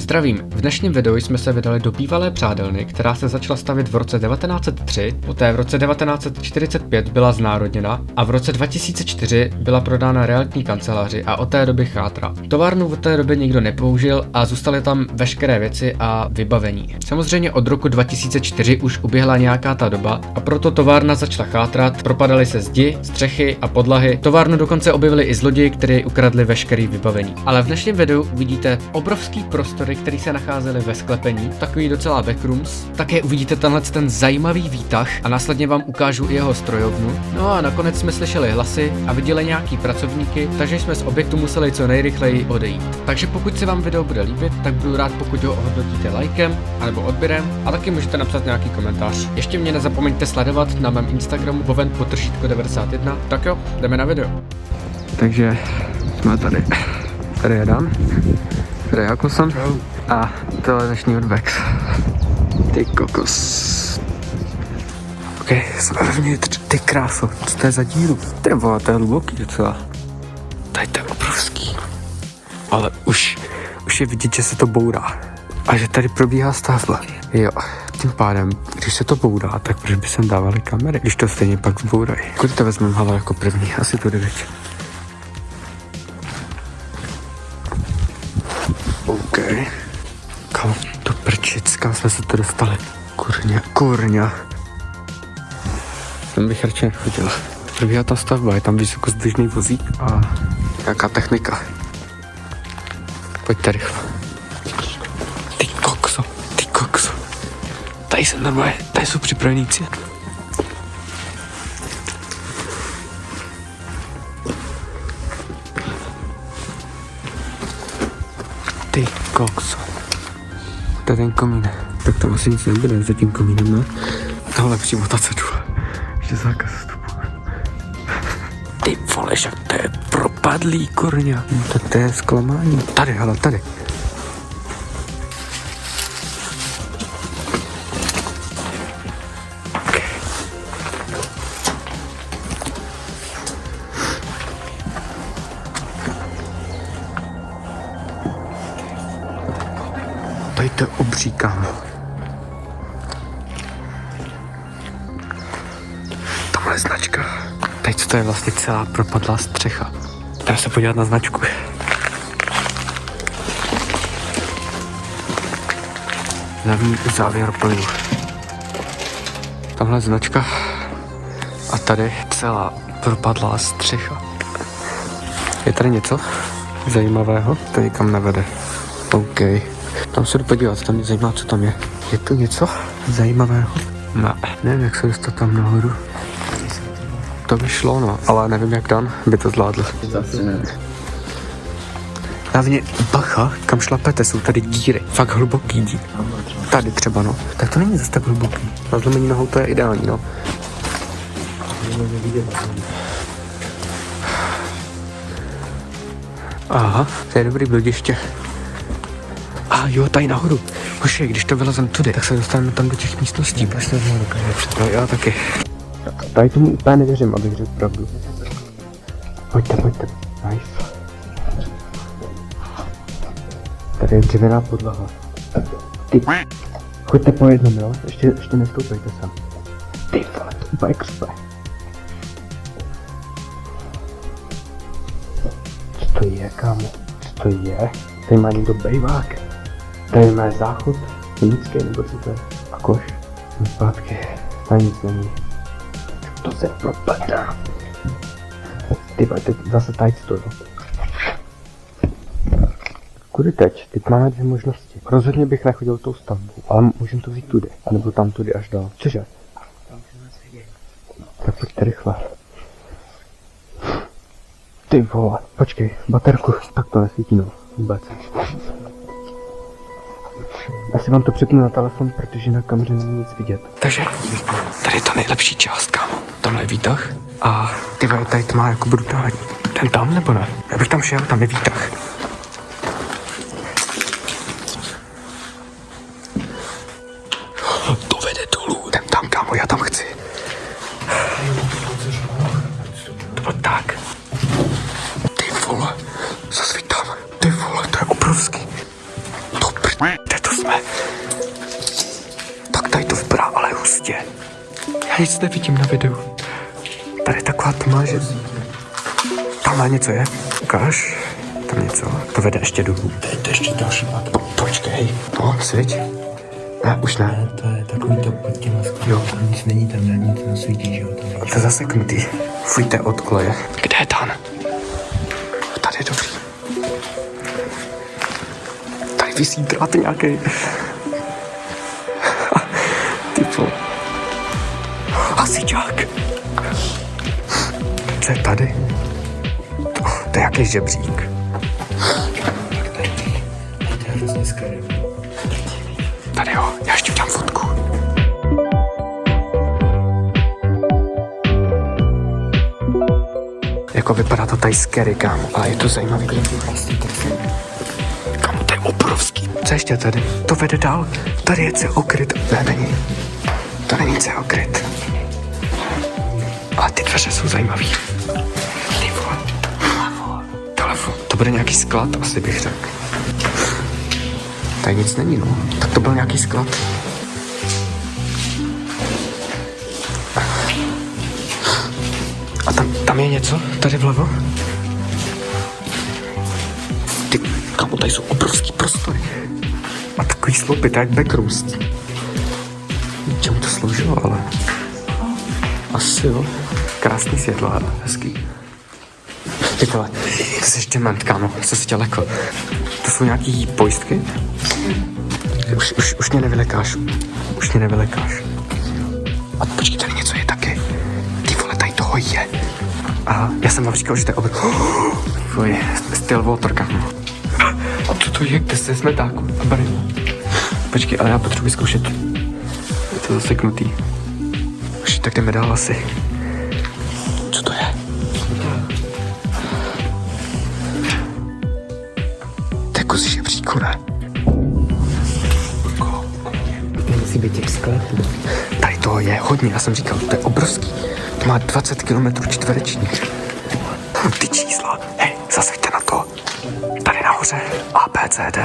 Zdravím, v dnešním videu jsme se vydali do bývalé přádelny, která se začala stavět v roce 1903, poté v roce 1945 byla znárodněna a v roce 2004 byla prodána realitní kanceláři a od té doby chátra. Továrnu od té doby nikdo nepoužil a zůstaly tam veškeré věci a vybavení. Samozřejmě od roku 2004 už uběhla nějaká ta doba a proto továrna začala chátrat, propadaly se zdi, střechy a podlahy. Továrnu dokonce objevili i zloději, kteří ukradli veškerý vybavení. Ale v dnešním videu uvidíte obrovský prostory, které se nacházely ve sklepení, takový docela backrooms. Také uvidíte ten zajímavý výtah a následně vám ukážu i jeho strojovnu. No a nakonec jsme slyšeli hlasy a viděli nějaký pracovníky, takže jsme z objektu museli co nejrychleji odejít. Takže pokud se vám video bude líbit, tak budu rád, pokud ho ohodnotíte lajkem anebo odběrem a taky můžete napsat nějaký komentář. Ještě mě nezapomeňte sledovat na mém Instagramu boven_91. Tak jo, jdeme na video. Takže jsme tady. Tady je Dan, tady je Jakobson a to je dnešní Urbex. Ty kokos. Ok, jsme vevnitř, ty kráso, co to je za díru? Ty vole, to je hluboký docela. Tady to je obrovský. Ale už je vidět, že se to bourá. A že tady probíhá stavba. Jo, tím pádem, když se to bourá, tak proč by sem dávali kamery, když to stejně pak zbourají. Kudy to vezmeme hala jako první, asi tu jde. OK. Kam to prčic, kam jsme se to dostali? Kurňa. Tam bych radši nechodil. Probíhá ta stavba, je tam vysokozdvižný vozík a nějaká technika. Pojďte rychle. Ty kokso. Tady jsem normálně, tady jsou připraveníci. Ty kokso. To je ten komín. Tak tam asi nic nebude za tím komínem, ne? Tohle přímo ta cedule. Ještě zákaz vstupu. Ty vole, však to je propadlý, kurňa. No, tak to je zklamání. Tady, hele, tady. Okay. Tady to je obří, kámo. Tamhle značka. Tady co to je vlastně celá propadlá střecha. Jdeme se podívat na značku. Hlavní závěr plynu. Tamhle značka. A tady celá propadlá střecha. Je tady něco zajímavého? To nikam nevede. OK. Tam se jdu podívat, tam mě zajímá, co tam je. Je tu něco zajímavého? Ne, nevím, jak se dostat tam nahoru. To by šlo, no, ale nevím, jak Dan by to zvládl. Hlavně bacha, kam šlapete, jsou tady díry, fakt hluboký díry. Tady třeba, no. Tak to není zase tak hluboký. Na zlomení nohou to je ideální, no. Aha, to je dobrý bludiště. A jo, tady nahoru. Hoši, když to vylezem tudy, tak se dostaneme tam do těch místností. No, já taky. Tady tomu úplně nevěřím, abych řekl pravdu. Pojďte. Nice. Tady je dřevěná podlaha. Ty. Choďte po jednom, jo? Ještě nestoupejte sem. Ty vole, to úplně expe. Co to je, kámo? Co to je? Tady má někdo bejvák. Tady má záchod. Nízký, nebo co to je? A koš. Zpátky. Tady nic není. To se propadá. Ty teď zase tady to, jo. Kudy teď? Teď máme dvě možnosti. Rozhodně bych nechodil tou stavbou, ale můžeme to vzít tudy. A nebo tam tudy až dál. Cože? Tak pojďte rychle. Ty vole, počkej, baterku. Tak to nesvítí, no. Vůbec. Asi vám to přepnu na telefon, protože na kameře není nic vidět. Takže tady je ta nejlepší část, kámo. Tamhle je výtah. A ty vole, tady to má jako brutální. Ten tam nebo ne? Já bych tam šel, tam je výtah. To vede dolů. Ten tam, kámo, já tam chci. To bylo tak. Ty vole, zase vítám. Ty vole, to je obrovský. To Kde to jsme? Tak tady to vypadá ale hustě. Já nic nevidím na videu. Tady je taková tma, že... Tamhle něco je. Ukáž. Tam něco. To vede ještě dolů. To ještě další patro. Počkej. No, sviť. Ne, už ne. Ne, to je takový to pod těma skladem. Jo. Tam nic není, tam nic nesvítí, že jo? Tam To je zaseknutý. Fujte od koleje. Kde je Dan? Tady je dobrý. Tady visí drát nějaký. Ty vole. Hasičák. Co je tady? To je jaký žebřík. to je hrozně skvělé. Tady jo, já ještě udělám fotku. Jako vypadá to tady scary, kámo, ale je to zajímavý. Kámo, to je obrovský. Co ještě tady? To vede dál. Tady je celokryt. Ne, není. To není celokryt. Ale ty dveře jsou zajímavý. Ty vole. Telefon. To bude nějaký sklad, asi bych řekl. Tady nic není, no. Tak to byl nějaký sklad. A tam je něco? Tady vlevo? Ty, kamo, tady jsou obrovský prostory. A takový sloupy, tak jak backrooms. Čemu to sloužilo, ale... Asi jo. Krásný světlo, ale hezký. Ty vole, to jsi ještě ment, kámo, co si tě lekl. To jsou nějaký pojistky? Už mě nevylekáš. Už mě nevylekáš. A počkej, tady něco je taky. Ty vole, tady toho je. A já jsem vám říkal, že to je Fuj, Stillwater, kámo. A co to je? Kde se smetáku? A bary. Počkej, ale já potřebuji zkoušet. Je to zaseknutý. Už tak jdeme dál asi. Co to je? To je kus žebříku, ne? To musí být těch sklepů. Tady toho je hodně, já jsem říkal, to je obrovský. To má 20 km čtverečních. Ty čísla, hej, zasaďte na to. Tady nahoře, ABCD.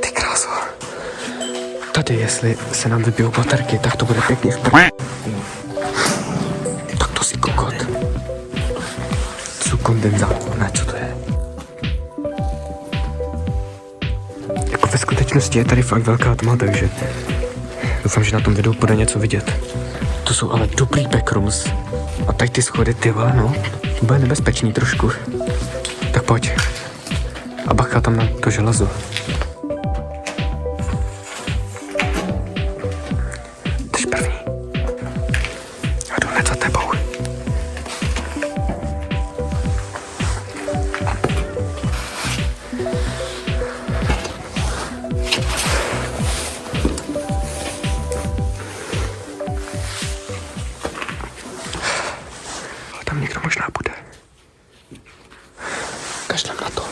Ty kráso. Tady, jestli se nám vybijou baterky, tak to bude pěkně v Tak to si kokot. To jsou kondenzátor, ne, co to je? Jako ve skutečnosti je tady fakt velká tma, takže doufám, že na tom videu bude něco vidět. To jsou ale dobrý backrooms. A tady ty schody, ty vole, no, to bude nebezpečný trošku. Tak pojď. A bacha tam na to železo. Jdeš první. Já jdu hned za tebou. Tam někdo možná bude. Kašlem na to.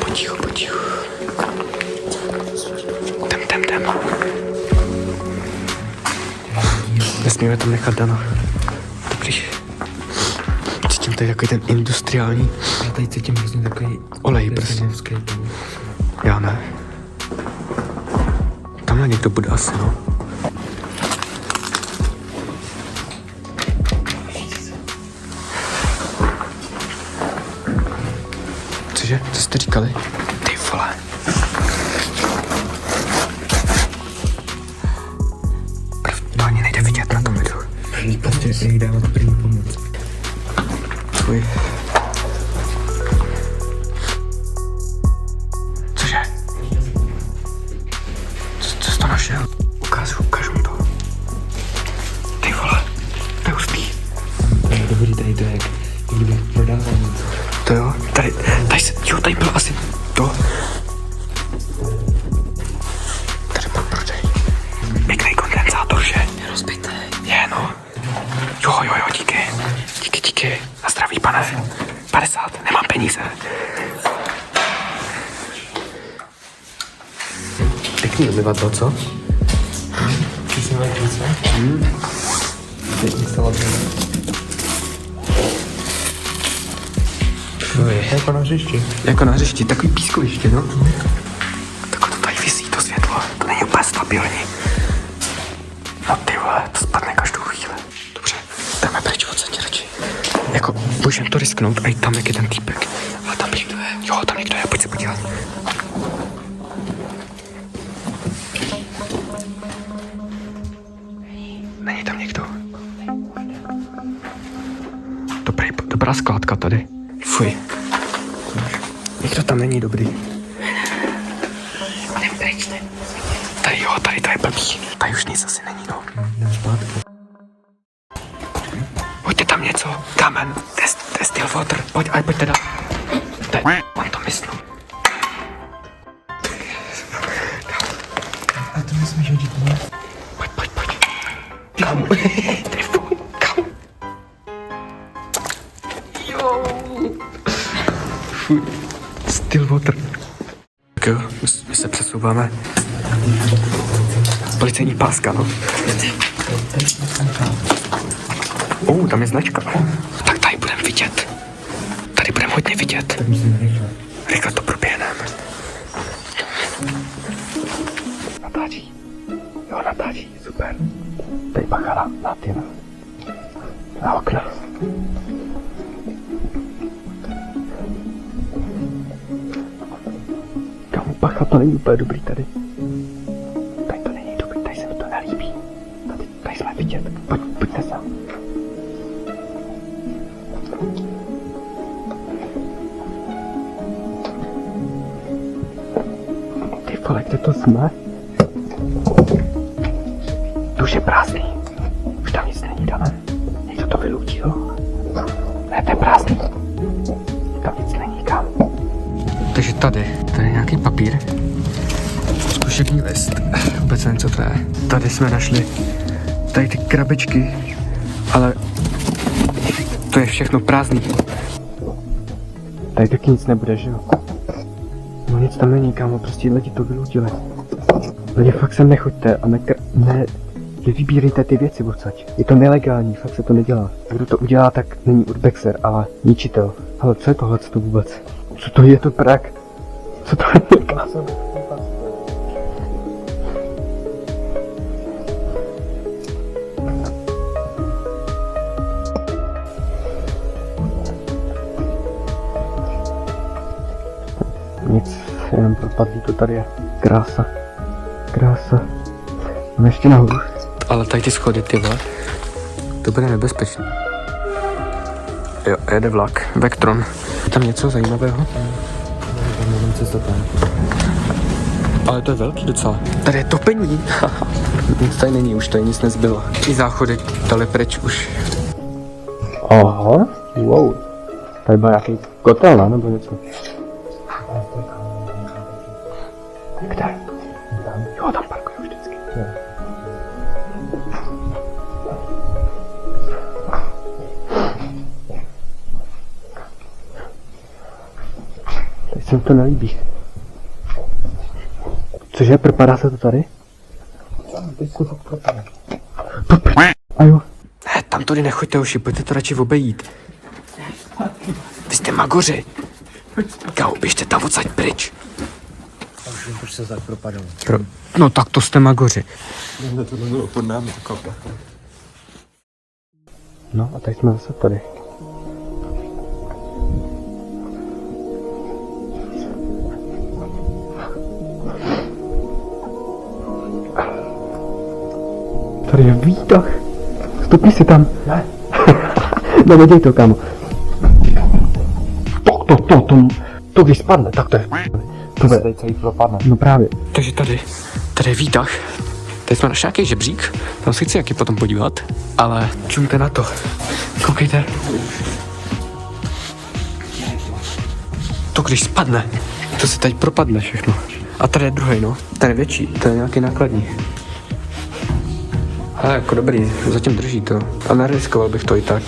Potichu, potichu. Jdem. Nesmíme tam nechat Dana. Dobrý. Cítím tady takový ten industriální Já tady cítím hrozně takový... olej prostě. Já ne. Tamhle někdo bude asi, no. Cože? Co jste říkali? Ty vole. To ani nejde vidět na tom videu. Prostě jich dávat první pomoc. Tvůj. Cože? Co jsi to našel? Ukážu mu to. Ty vole, to je hustý. To je dobrý, tady to je jak kdybych prodával něco. To jo, tady byl asi to. Tady byl prodej. Pěkný kondenzátor, že? Je rozbitý. Je, no. Jo, díky. Díky. Na zdraví, pane. 50, nemám peníze. Pěkný umyvadlo, co? Ty jsi měl více? Teď mi stalo Jako na hřišti. Jako na hřišti, takový pískoviště, no. Tak to tady visí to světlo, to není úplně stabilní. No ty vole, to spadne každou chvíli. Dobře, jdeme pryč odsaď radši. Jako, můžeme to risknout a i tam, jak je ten týpek. Ale tam někdo je, jo, tam někdo je, pojď se podívat. Není tam někdo. Dobrá skládka tady. Fuj. Někdo tam není dobrý. Tady jo, tady to je blbý. Tady už nic asi není, no. Hoďte tam něco. Kámen. To je still water. Pojď teda. On to myslel. A to nesmíš hodit, ne? Pojď. Kámo. Telefon. Kámo. Jo. Fuj. Still water. Tak jo, my se přesouváme. Policejní páska, no. Tam je značka. Tak tady budeme vidět. Tady budeme hodně vidět. Rychle to proběhneme. Natáčí. Jo, natáčí, super. Tady bacha na okna. Kámo, bacha, to není úplně dobrý tady. Tady to není dobrý, tady se mi to nelíbí. Tady jsme vidět. Pojďte sem. Ty vole, kde to jsme? To už je prázdný. Už tam nic není, Dané. Někdo to vyloučil? Ne, to je prázdný. Tam nic není, kam. Takže tady je nějaký papír. Zkušební list. Vůbec nevím, co to je. Tady jsme našli tady ty krabičky, ale to je všechno prázdný. Tady taky nic nebude, že jo? No nic tam není, kámo, prostě lidi to vyloudili. Lidi, fakt sem nechoďte a nevybírejte ty věci odsaď. Je to nelegální, fakt se to nedělá. A kdo to udělá, tak není urbexer, ale ničitel. Ale co je tohle to vůbec? Co to je to prak? Co to je? Nic, jenom propadlý to tady je. Krása. Jdeme ještě nahoru. Ale tady ty schody, ty vole, to bude nebezpečné. Jo, jede vlak, Vectron. Je tam něco zajímavého? Ale to je velký docela. Tady je topení. Nic tady není, už tady nic nezbylo. I záchody dali pryč už. Aha, wow. Tady byl nějaký kotel, ne? Nebo něco. Kde? Jo, tam parkuju vždycky. Teď se mi to nelíbí. Cože, propadá se to tady? A jo. Ne, tam tudy nechoďte uši, pojďte to radši obejít. Vy jste magoři. Kámo, běžte tam odsaď pryč. Proč se tak propadal? No tak to jste magoři. To bylo pod námi, to kopa. No a teď jsme zase tady. Tady je výtah. Stopni si tam. Ne. No neděj to, kámo. To když spadne, tak to je. To se tady celý propadne. No právě. Takže tady je výtah. Tady jsme našli nějaký žebřík. Tam si chci jaký potom podívat. Ale čumte na to. Koukejte. To když spadne, to se tady propadne všechno. A tady je druhý, no. Ten je větší, ten je nějaký nákladní. Ale jako dobrý, zatím drží to. A neriskoval bych to i tak.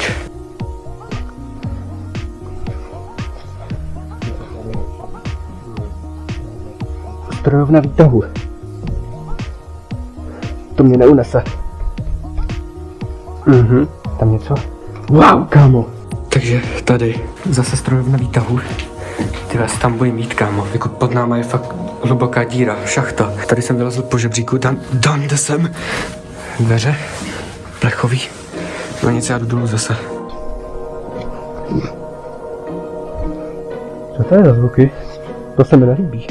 Strojovna výtahu. To mě neunese. Tam něco? Wow, kámo. Takže tady Zase strojov na výtahu. Ty já se tam bojím jít, kámo. Jako pod náma je fakt hluboká díra, šachta. Tady jsem vylezl po žebříku, tam kde jsem. Dveře, plechový. No nic, já jdu dolů zase. Co to je za zvuky? To se mi nelíbí.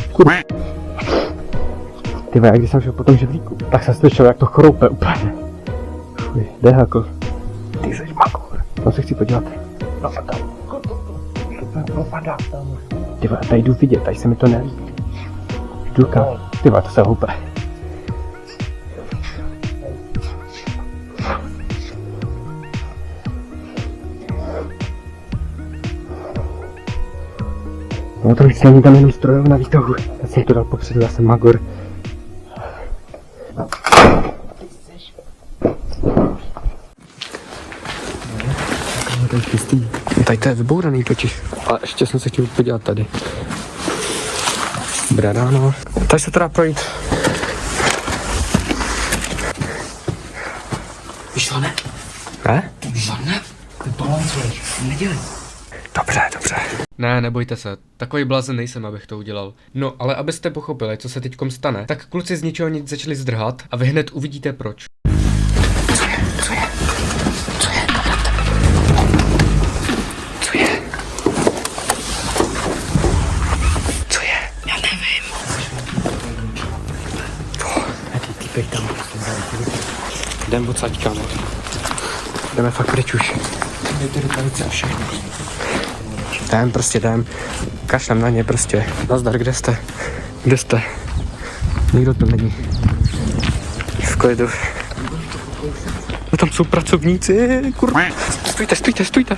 Ty vole, když jsem šel po tom žebříku, tak jsem slyšel, jak to chroupe úplně. Fuj, jde jako. Ty jsi makor. Tam se chci podívat. Ty vole, tady jdu vidět, tady se mi to nelíbí. Důka. Ty vole, to se houpe. No to nic není, tam jenom strojov na výtahu. Já jsem to dal popředu, já jsem magor. Tady čistý. Tady to je vybouraný totiž. A ještě jsem se chtěl podívat tady. Dobré ráno. Tady se teda projít. Vyšlo ne? Ne? Vyšlo ne? Ty balancuješ, nedělej. Dobře. Ne, nebojte se, takový blázen nejsem, abych to udělal. No, ale abyste pochopili, co se teďkom stane, tak kluci z ničeho nic začali zdrhat a vy hned uvidíte proč. Co je? Já nevím. Jaký týpek tam Jdem odsaď, kámo. Jdeme fakt pryč už. je to rukavice a všechno. Jdem. Kašlem na ně prostě. Nazdar, kde jste? Kde jste? Nikdo tu není. V klidu. No tam jsou pracovníci, kurva. Stůjte.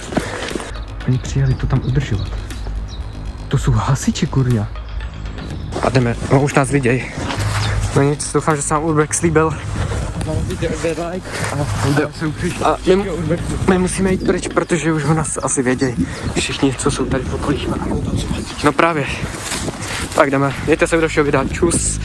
Oni přijeli to tam udržovat. To jsou hasiči, kurňa. A jdeme, no už nás viděj. No nic, doufám, že jsem Urbex slíbil. A my musíme jít pryč, protože už ho nás asi vědějí. Všichni, co jsou tady v okolí. No právě. Tak jdeme, mějte se, kdo všeho vydá. Čus.